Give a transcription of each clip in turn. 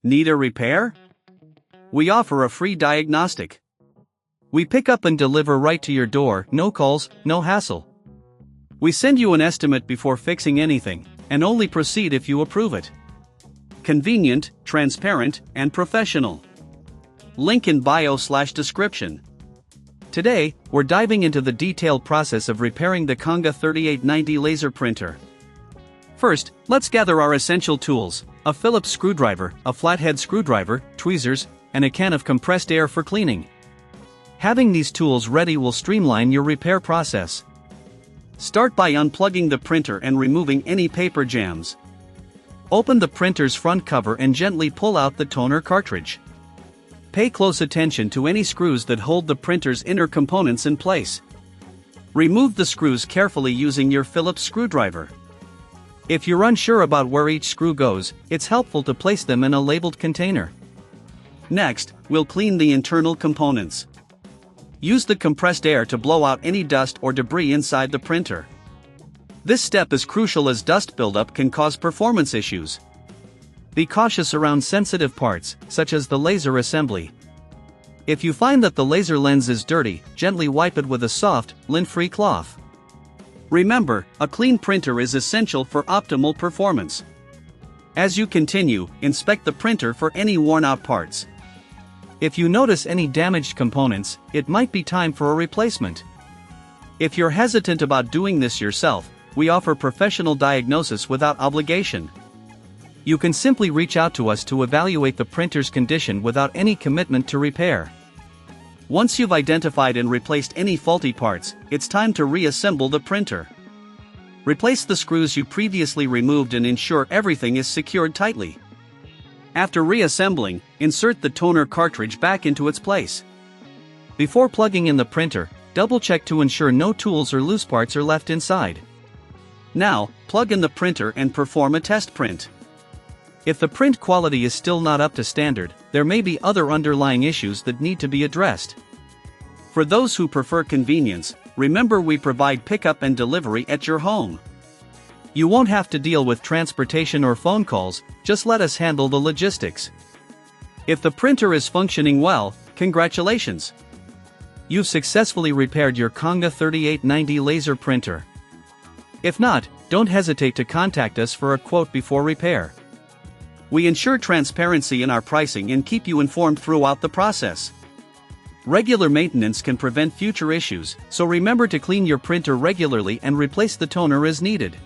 Need a repair? We offer a free diagnostic. We pick up and deliver right to your door, no calls, no hassle. We send you an estimate before fixing anything, and only proceed if you approve it. Convenient, transparent, and professional. Link in bio/description. Today, we're diving into the detailed process of repairing the Conga 3890 laser printer. First, let's gather our essential tools: a Phillips screwdriver, a flathead screwdriver, tweezers, and a can of compressed air for cleaning. Having these tools ready will streamline your repair process. Start by unplugging the printer and removing any paper jams. Open the printer's front cover and gently pull out the toner cartridge. Pay close attention to any screws that hold the printer's inner components in place. Remove the screws carefully using your Phillips screwdriver. If you're unsure about where each screw goes, it's helpful to place them in a labeled container. Next, we'll clean the internal components. Use the compressed air to blow out any dust or debris inside the printer. This step is crucial as dust buildup can cause performance issues. Be cautious around sensitive parts, such as the laser assembly. If you find that the laser lens is dirty, gently wipe it with a soft, lint-free cloth. Remember, a clean printer is essential for optimal performance. As you continue, inspect the printer for any worn-out parts. If you notice any damaged components, it might be time for a replacement. If you're hesitant about doing this yourself, we offer professional diagnosis without obligation. You can simply reach out to us to evaluate the printer's condition without any commitment to repair. Once you've identified and replaced any faulty parts, it's time to reassemble the printer. Replace the screws you previously removed and ensure everything is secured tightly. After reassembling, insert the toner cartridge back into its place. Before plugging in the printer, double-check to ensure no tools or loose parts are left inside. Now, plug in the printer and perform a test print. If the print quality is still not up to standard, there may be other underlying issues that need to be addressed. For those who prefer convenience, remember we provide pickup and delivery at your home. You won't have to deal with transportation or phone calls, just let us handle the logistics. If the printer is functioning well, congratulations! You've successfully repaired your Conga 3890 laser printer. If not, don't hesitate to contact us for a quote before repair. We ensure transparency in our pricing and keep you informed throughout the process. Regular maintenance can prevent future issues, so remember to clean your printer regularly and replace the toner as needed.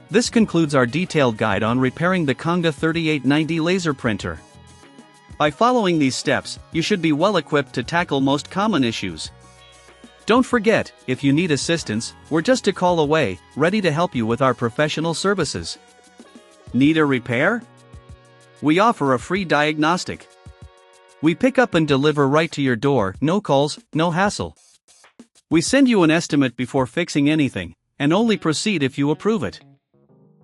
This concludes our detailed guide on repairing the Conga 3890 laser printer. By following these steps, you should be well equipped to tackle most common issues. Don't forget, if you need assistance, we're just a call away, ready to help you with our professional services. Need a repair? We offer a free diagnostic. We pick up and deliver right to your door, no calls, no hassle. We send you an estimate before fixing anything, and only proceed if you approve it.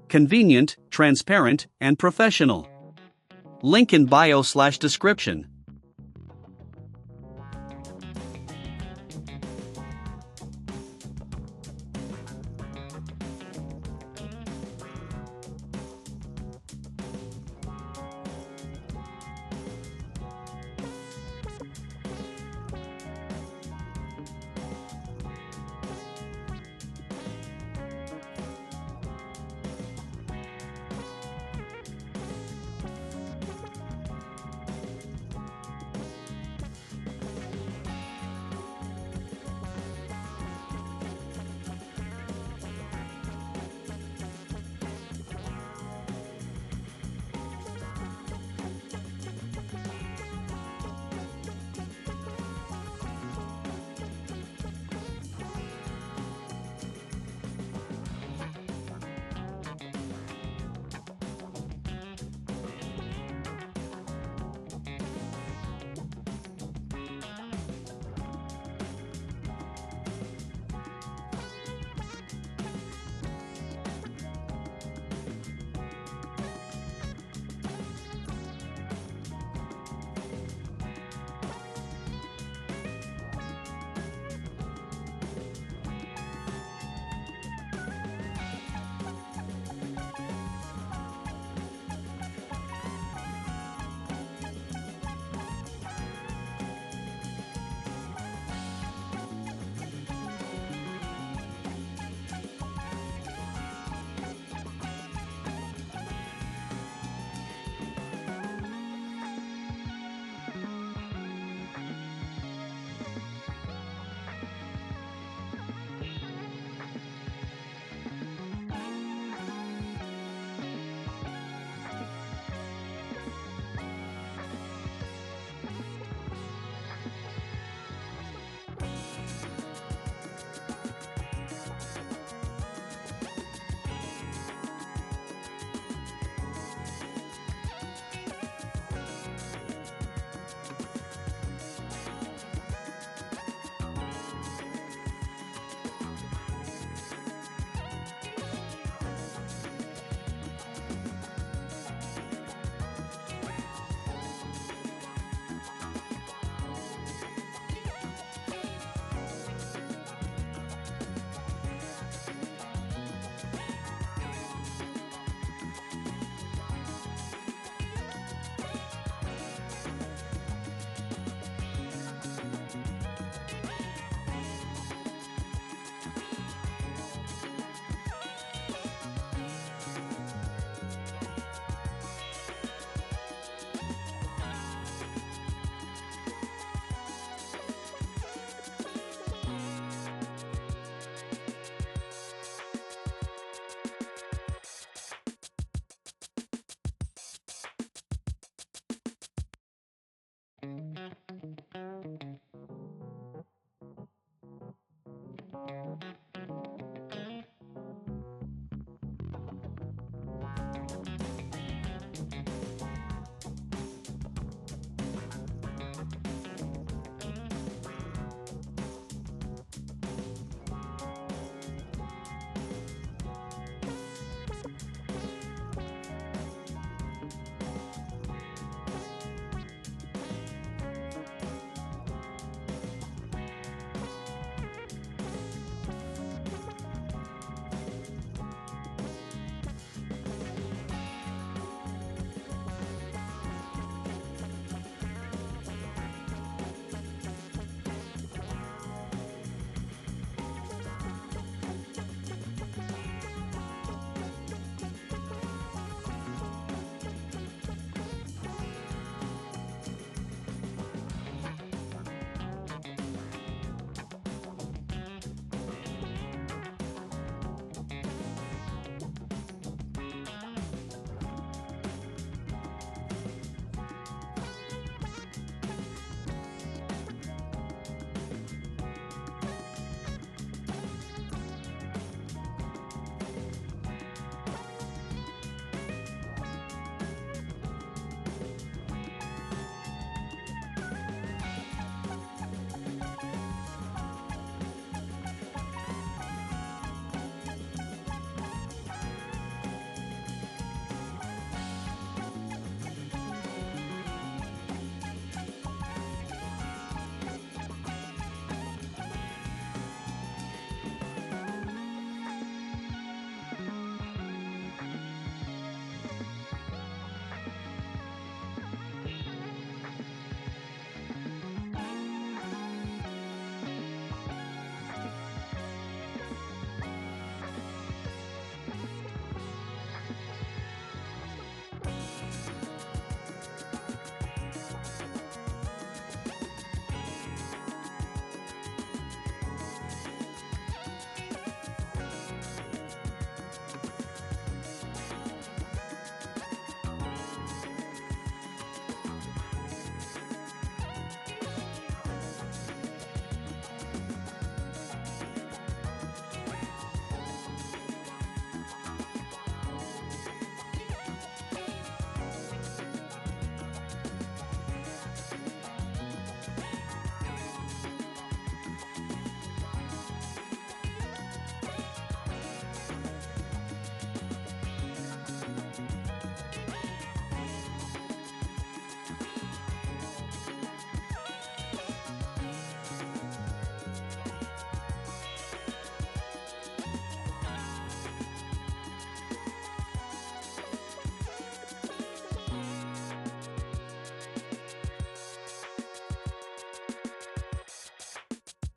Convenient, transparent, and professional. Link in bio/description.